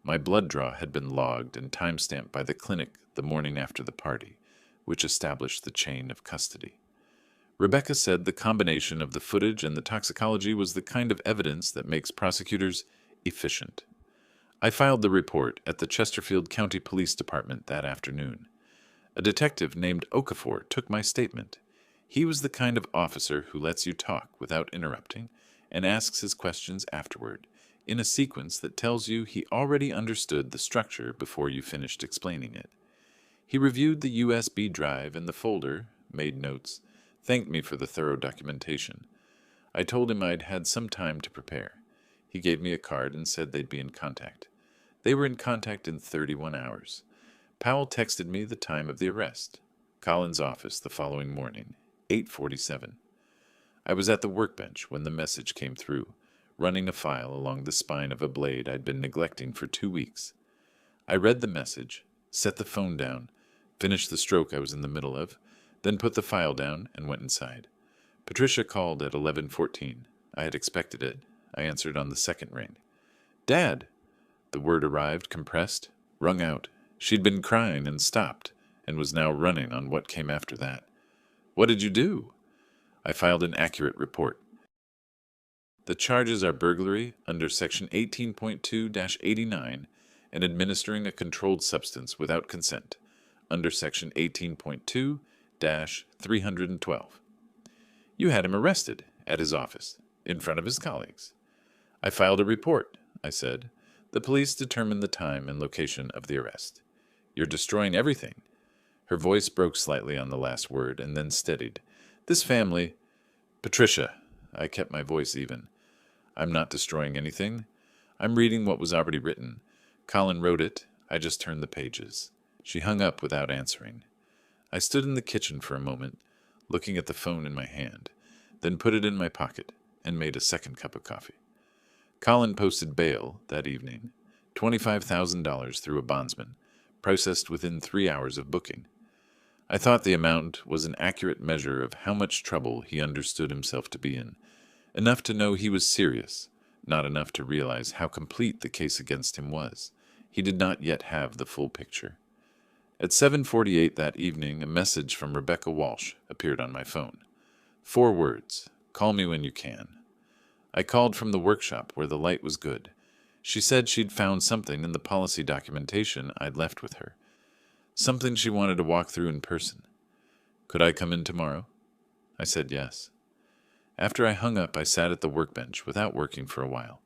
S1: My blood draw had been logged and timestamped by the clinic the morning after the party, which established the chain of custody. Rebecca said the combination of the footage and the toxicology was the kind of evidence that makes prosecutors efficient. I filed the report at the Chesterfield County Police Department that afternoon. A detective named Okafor took my statement. He was the kind of officer who lets you talk without interrupting and asks his questions afterward, in a sequence that tells you he already understood the structure before you finished explaining it. He reviewed the USB drive and the folder, made notes, thanked me for the thorough documentation. I told him I'd had some time to prepare. He gave me a card and said they'd be in contact. They were in contact in 31 hours. Powell texted me the time of the arrest. Colin's office the following morning, 8:47. I was at the workbench when the message came through, running a file along the spine of a blade I'd been neglecting for 2 weeks. I read the message, set the phone down, finished the stroke I was in the middle of, then put the file down and went inside. Patricia called at 11:14. I had expected it. I answered on the second ring. "Dad!" The word arrived, compressed, wrung out. She'd been crying and stopped, and was now running on what came after that. "What did you do?" I filed an accurate report. The charges are burglary under Section 18.2-89 and administering a controlled substance without consent under Section 18.2-312. You had him arrested at his office, in front of his colleagues. I filed a report, I said. The police determined the time and location of the arrest. You're destroying everything. Her voice broke slightly on the last word and then steadied. This family... Patricia, I kept my voice even. I'm not destroying anything. I'm reading what was already written. Colin wrote it. I just turned the pages. She hung up without answering. I stood in the kitchen for a moment, looking at the phone in my hand, then put it in my pocket and made a second cup of coffee. Colin posted bail that evening, $25,000 through a bondsman, processed within 3 hours of booking. I thought the amount was an accurate measure of how much trouble he understood himself to be in, enough to know he was serious, not enough to realize how complete the case against him was. He did not yet have the full picture. At 7:48 that evening, a message from Rebecca Walsh appeared on my phone. 4 words, "Call me when you can." I called from the workshop where the light was good. She said she'd found something in the policy documentation I'd left with her. Something she wanted to walk through in person. Could I come in tomorrow? I said yes. After I hung up, I sat at the workbench without working for a while,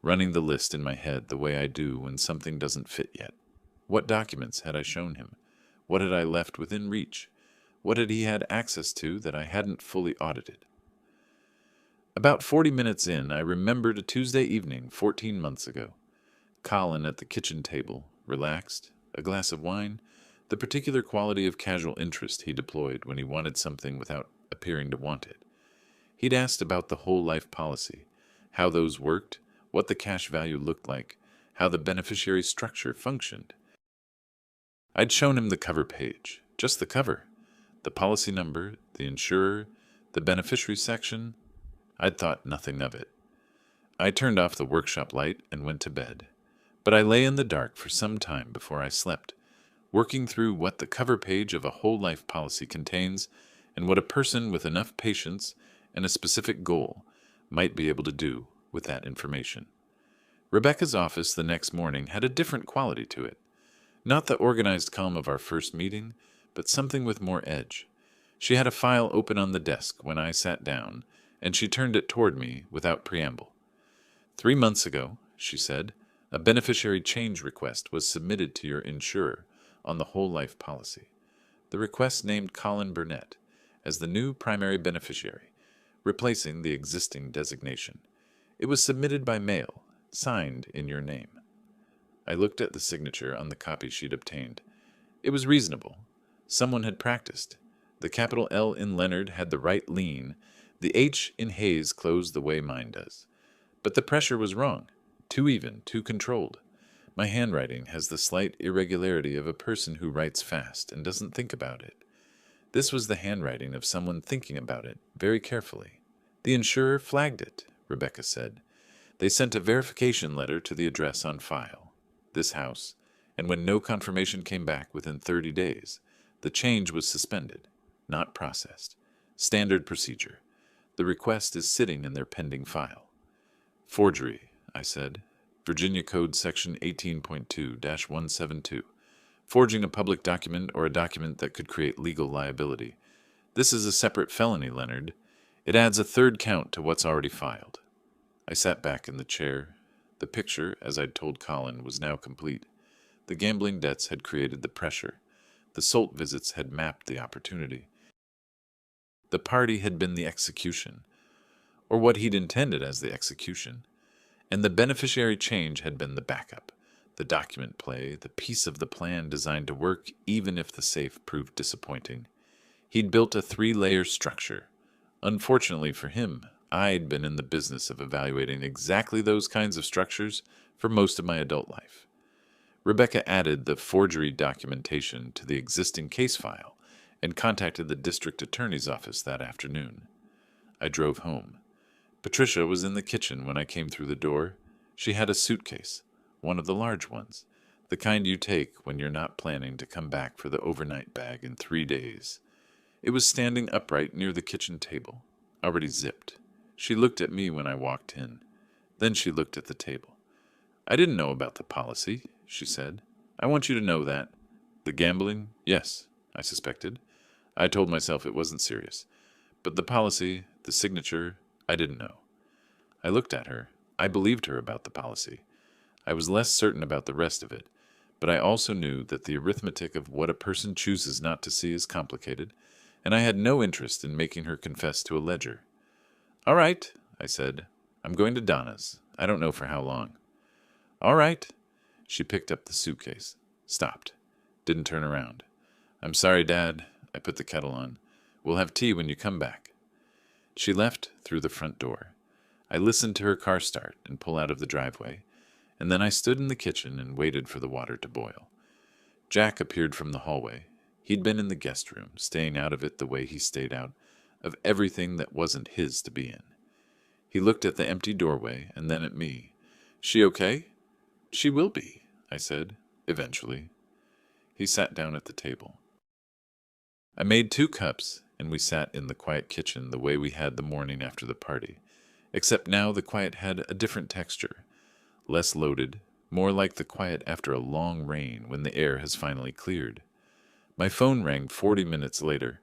S1: running the list in my head the way I do when something doesn't fit yet. What documents had I shown him? What had I left within reach? What had he had access to that I hadn't fully audited? About 40 minutes in, I remembered a Tuesday evening 14 months ago. Colin at the kitchen table, relaxed, a glass of wine, the particular quality of casual interest he deployed when he wanted something without appearing to want it. He'd asked about the whole life policy, how those worked, what the cash value looked like, how the beneficiary structure functioned. I'd shown him the cover page, just the cover, the policy number, the insurer, the beneficiary section. I'd thought nothing of it. I turned off the workshop light and went to bed, but I lay in the dark for some time before I slept, working through what the cover page of a whole life policy contains and what a person with enough patience and a specific goal might be able to do with that information. Rebecca's office the next morning had a different quality to it. Not the organized calm of our first meeting, but something with more edge. She had a file open on the desk when I sat down, and she turned it toward me without preamble. 3 months ago, she said, a beneficiary change request was submitted to your insurer on the whole life policy. The request named Colin Burnett as the new primary beneficiary, replacing the existing designation. It was submitted by mail, signed in your name. I looked at the signature on the copy she'd obtained. It was reasonable. Someone had practiced. The capital L in Leonard had the right lean. The H in Hayes closed the way mine does. But the pressure was wrong. Too even, too controlled. My handwriting has the slight irregularity of a person who writes fast and doesn't think about it. This was the handwriting of someone thinking about it very carefully. The insurer flagged it, Rebecca said. They sent a verification letter to the address on file, this house, and when no confirmation came back within 30 days, the change was suspended, not processed. Standard procedure. The request is sitting in their pending file. Forgery, I said. Virginia Code Section 18.2-172. Forging a public document or a document that could create legal liability. This is a separate felony, Leonard. It adds a third count to what's already filed. I sat back in the chair. The picture, as I'd told Colin, was now complete. The gambling debts had created the pressure. The Solt visits had mapped the opportunity. The party had been the execution, or what he'd intended as the execution, and the beneficiary change had been the backup, the document play, the piece of the plan designed to work even if the safe proved disappointing. He'd built a 3-layer structure. Unfortunately for him, I'd been in the business of evaluating exactly those kinds of structures for most of my adult life. Rebecca added the forgery documentation to the existing case file and contacted the district attorney's office that afternoon. I drove home. Patricia was in the kitchen when I came through the door. She had a suitcase, one of the large ones, the kind you take when you're not planning to come back for the overnight bag in 3 days. It was standing upright near the kitchen table, already zipped. She looked at me when I walked in. Then she looked at the table. "I didn't know about the policy," she said. "I want you to know that." "The gambling? Yes," I suspected. I told myself it wasn't serious. But the policy, the signature, I didn't know. I looked at her. I believed her about the policy. I was less certain about the rest of it, but I also knew that the arithmetic of what a person chooses not to see is complicated, and I had no interest in making her confess to a ledger. "All right," I said. "I'm going to Donna's. I don't know for how long." "All right." She picked up the suitcase. Stopped. Didn't turn around. "I'm sorry, Dad." I put the kettle on. "We'll have tea when you come back." She left through the front door. I listened to her car start and pull out of the driveway, and then I stood in the kitchen and waited for the water to boil. Jack appeared from the hallway. He'd been in the guest room, staying out of it the way he stayed out of everything that wasn't his to be in. He looked at the empty doorway and then at me. "She okay?" "She will be," I said, "eventually." He sat down at the table. I made 2 cups, and we sat in the quiet kitchen the way we had the morning after the party, except now the quiet had a different texture, less loaded, more like the quiet after a long rain when the air has finally cleared. My phone rang 40 minutes later.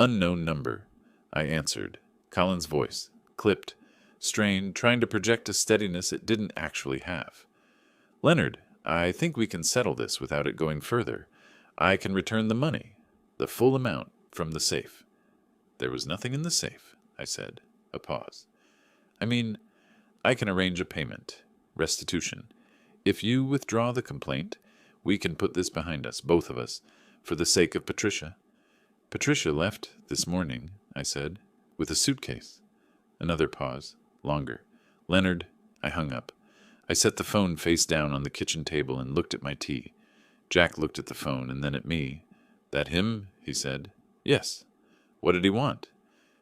S1: "Unknown number." I answered. Colin's voice, clipped, strained, trying to project a steadiness it didn't actually have. "Leonard, I think we can settle this without it going further. I can return the money, the full amount, from the safe." "There was nothing in the safe," I said. A pause. "I mean, I can arrange a payment, restitution. If you withdraw the complaint, we can put this behind us, both of us, for the sake of Patricia." "Patricia left this morning," I said, "with a suitcase." Another pause, longer. "Leonard," I hung up. I set the phone face down on the kitchen table and looked at my tea. Jack looked at the phone and then at me. "That him?" he said. "Yes." "What did he want?"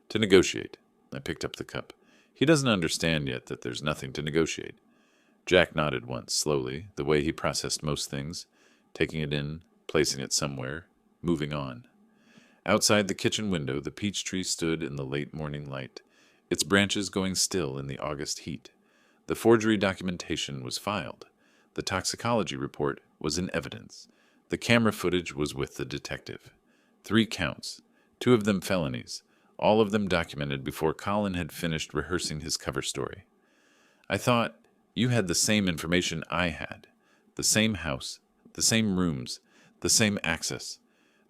S1: "To negotiate." I picked up the cup. "He doesn't understand yet that there's nothing to negotiate." Jack nodded once, slowly, the way he processed most things, taking it in, placing it somewhere, moving on. Outside the kitchen window, the peach tree stood in the late morning light, its branches going still in the August heat. The forgery documentation was filed. The toxicology report was in evidence. The camera footage was with the detective. 3 counts, 2 of them felonies, all of them documented before Colin had finished rehearsing his cover story. I thought, you had the same information I had. The same house, the same rooms, the same access.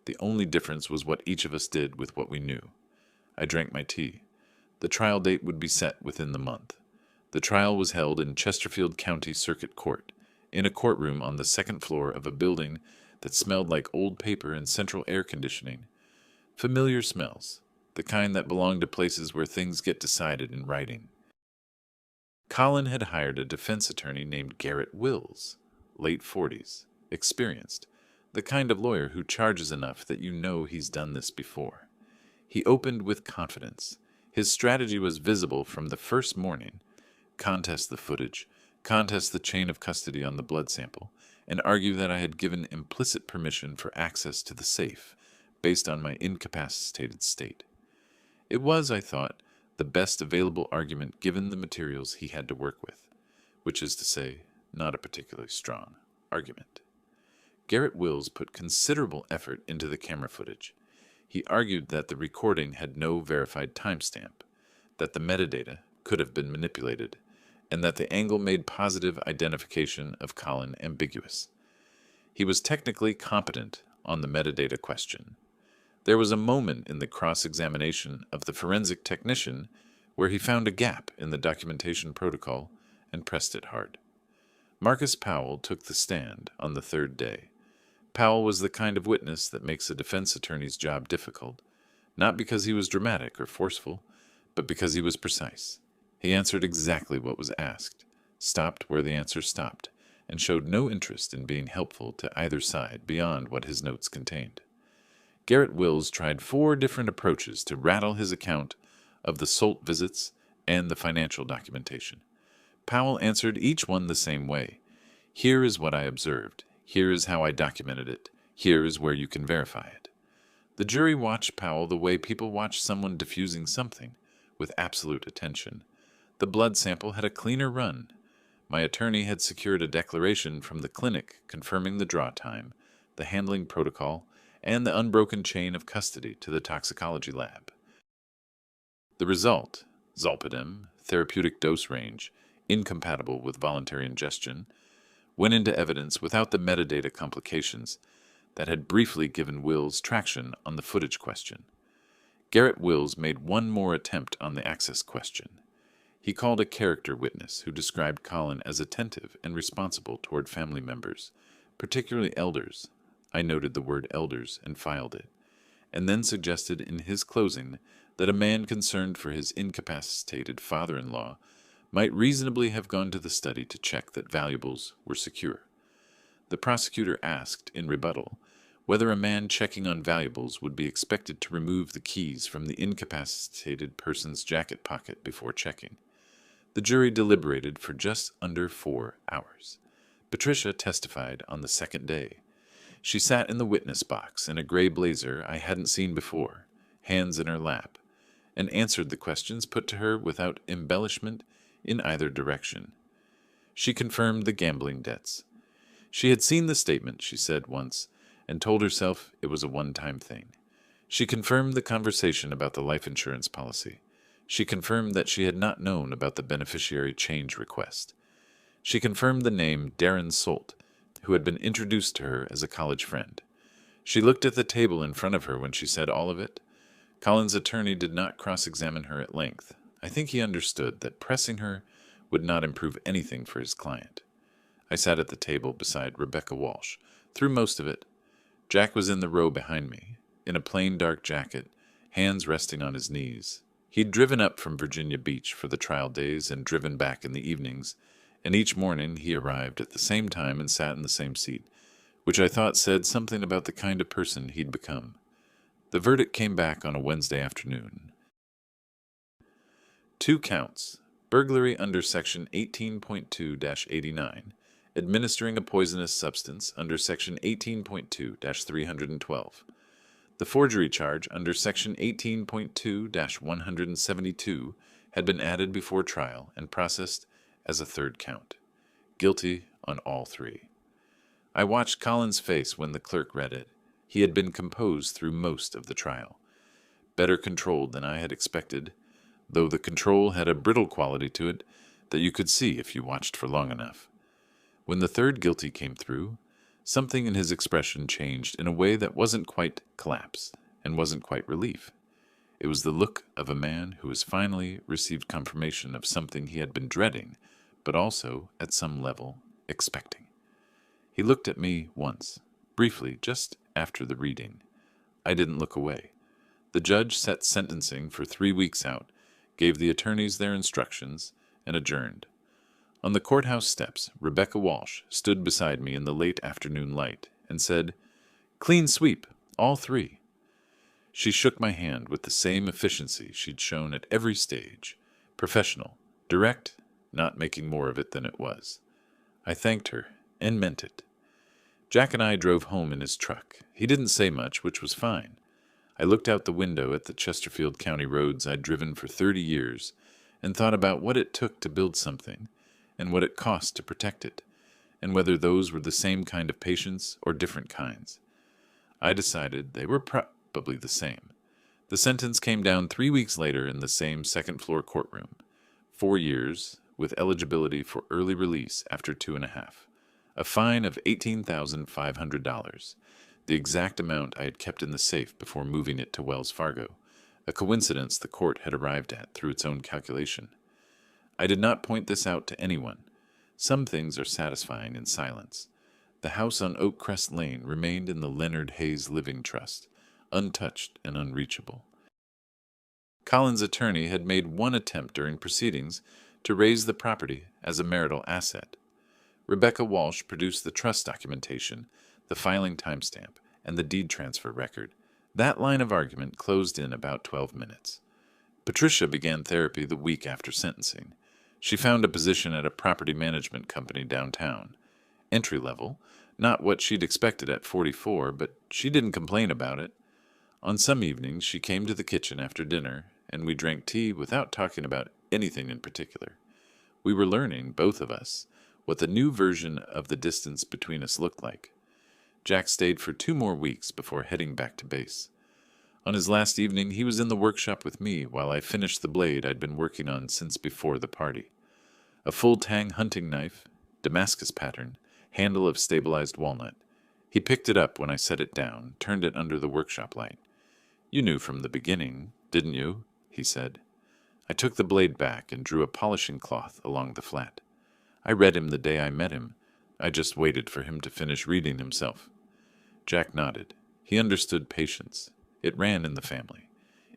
S1: The only difference was what each of us did with what we knew. I drank my tea. The trial date would be set within the month. The trial was held in Chesterfield County Circuit Court, in a courtroom on the second floor of a building that smelled like old paper and central air conditioning. Familiar smells, the kind that belong to places where things get decided in writing. Colin had hired a defense attorney named Garrett Wills, late 40s, experienced, the kind of lawyer who charges enough that you know he's done this before. He opened with confidence. His strategy was visible from the first morning: contest the footage, contest the chain of custody on the blood sample, and argue that I had given implicit permission for access to the safe, based on my incapacitated state. It was, I thought, the best available argument given the materials he had to work with, which is to say, not a particularly strong argument. Garrett Wills put considerable effort into the camera footage. He argued that the recording had no verified timestamp, that the metadata could have been manipulated, and that the angle made positive identification of Colin ambiguous. He was technically competent on the metadata question. There was a moment in the cross-examination of the forensic technician where he found a gap in the documentation protocol and pressed it hard. Marcus Powell took the stand on the third day. Powell was the kind of witness that makes a defense attorney's job difficult, not because he was dramatic or forceful, but because he was precise. He answered exactly what was asked, stopped where the answer stopped, and showed no interest in being helpful to either side beyond what his notes contained. Garrett Wills tried 4 different approaches to rattle his account of the Solt visits and the financial documentation. Powell answered each one the same way. Here is what I observed. Here is how I documented it. Here is where you can verify it. The jury watched Powell the way people watch someone diffusing something, with absolute attention. The blood sample had a cleaner run. My attorney had secured a declaration from the clinic confirming the draw time, the handling protocol, and the unbroken chain of custody to the toxicology lab. The result, zolpidem, therapeutic dose range, incompatible with voluntary ingestion, went into evidence without the metadata complications that had briefly given Wills traction on the footage question. Garrett Wills made one more attempt on the access question. He called a character witness who described Colin as attentive and responsible toward family members, particularly elders. I noted the word elders and filed it, and then suggested in his closing that a man concerned for his incapacitated father-in-law might reasonably have gone to the study to check that valuables were secure. The prosecutor asked, in rebuttal, whether a man checking on valuables would be expected to remove the keys from the incapacitated person's jacket pocket before checking. The jury deliberated for just under 4 hours. Patricia testified on the second day. She sat in the witness box in a gray blazer I hadn't seen before, hands in her lap, and answered the questions put to her without embellishment in either direction. She confirmed the gambling debts. She had seen the statement, she said once, and told herself it was a one-time thing. She confirmed the conversation about the life insurance policy. She confirmed that she had not known about the beneficiary change request. She confirmed the name Darren Solt, who had been introduced to her as a college friend. She looked at the table in front of her when she said all of it. Colin's attorney did not cross-examine her at length. I think he understood that pressing her would not improve anything for his client. I sat at the table beside Rebecca Walsh, through most of it. Jack was in the row behind me, in a plain dark jacket, hands resting on his knees. He'd driven up from Virginia Beach for the trial days and driven back in the evenings, and each morning he arrived at the same time and sat in the same seat, which I thought said something about the kind of person he'd become. The verdict came back on a Wednesday afternoon. 2 counts: burglary under Section 18.2-89, administering a poisonous substance under Section 18.2-312. The forgery charge under Section 18.2-172 had been added before trial and processed as a third count. Guilty on all 3. I watched Colin's face when the clerk read it. He had been composed through most of the trial, better controlled than I had expected, though the control had a brittle quality to it that you could see if you watched for long enough. When the third guilty came through, something in his expression changed in a way that wasn't quite collapse and wasn't quite relief. It was the look of a man who has finally received confirmation of something he had been dreading, but also, at some level, expecting. He looked at me once, briefly, just after the reading. I didn't look away. The judge set sentencing for 3 weeks out, gave the attorneys their instructions, and adjourned. On the courthouse steps, Rebecca Walsh stood beside me in the late afternoon light and said, "Clean sweep, all 3." She shook my hand with the same efficiency she'd shown at every stage. Professional, direct, not making more of it than it was. I thanked her, and meant it. Jack and I drove home in his truck. He didn't say much, which was fine. I looked out the window at the Chesterfield County roads I'd driven for 30 years and thought about what it took to build something and what it cost to protect it, and whether those were the same kind of patience or different kinds. I decided they were probably the same. The sentence came down 3 weeks later in the same second-floor courtroom. 4 years, with eligibility for early release after 2.5. A fine of $18,500, the exact amount I had kept in the safe before moving it to Wells Fargo, a coincidence the court had arrived at through its own calculation. I did not point this out to anyone. Some things are satisfying in silence. The house on Oakcrest Lane remained in the Leonard Hayes Living Trust, untouched and unreachable. Colin's attorney had made one attempt during proceedings to raise the property as a marital asset. Rebecca Walsh produced the trust documentation, the filing timestamp, and the deed transfer record. That line of argument closed in about 12 minutes. Patricia began therapy the week after sentencing. She found a position at a property management company downtown. Entry level, not what she'd expected at 44, but she didn't complain about it. On some evenings, she came to the kitchen after dinner, and we drank tea without talking about anything in particular. We were learning, both of us, what the new version of the distance between us looked like. Jack stayed for 2 more weeks before heading back to base. On his last evening, he was in the workshop with me while I finished the blade I'd been working on since before the party. A full-tang hunting knife, Damascus pattern, handle of stabilized walnut. He picked it up when I set it down, turned it under the workshop light. "You knew from the beginning, didn't you?" he said. I took the blade back and drew a polishing cloth along the flat. I read him the day I met him. I just waited for him to finish reading himself. Jack nodded. He understood patience. It ran in the family.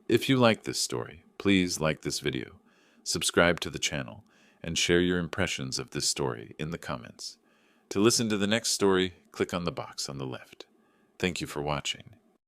S1: If you like this story, please like this video, subscribe to the channel, and share your impressions of this story in the comments. To listen to the next story, click on the box on the left. Thank you for watching.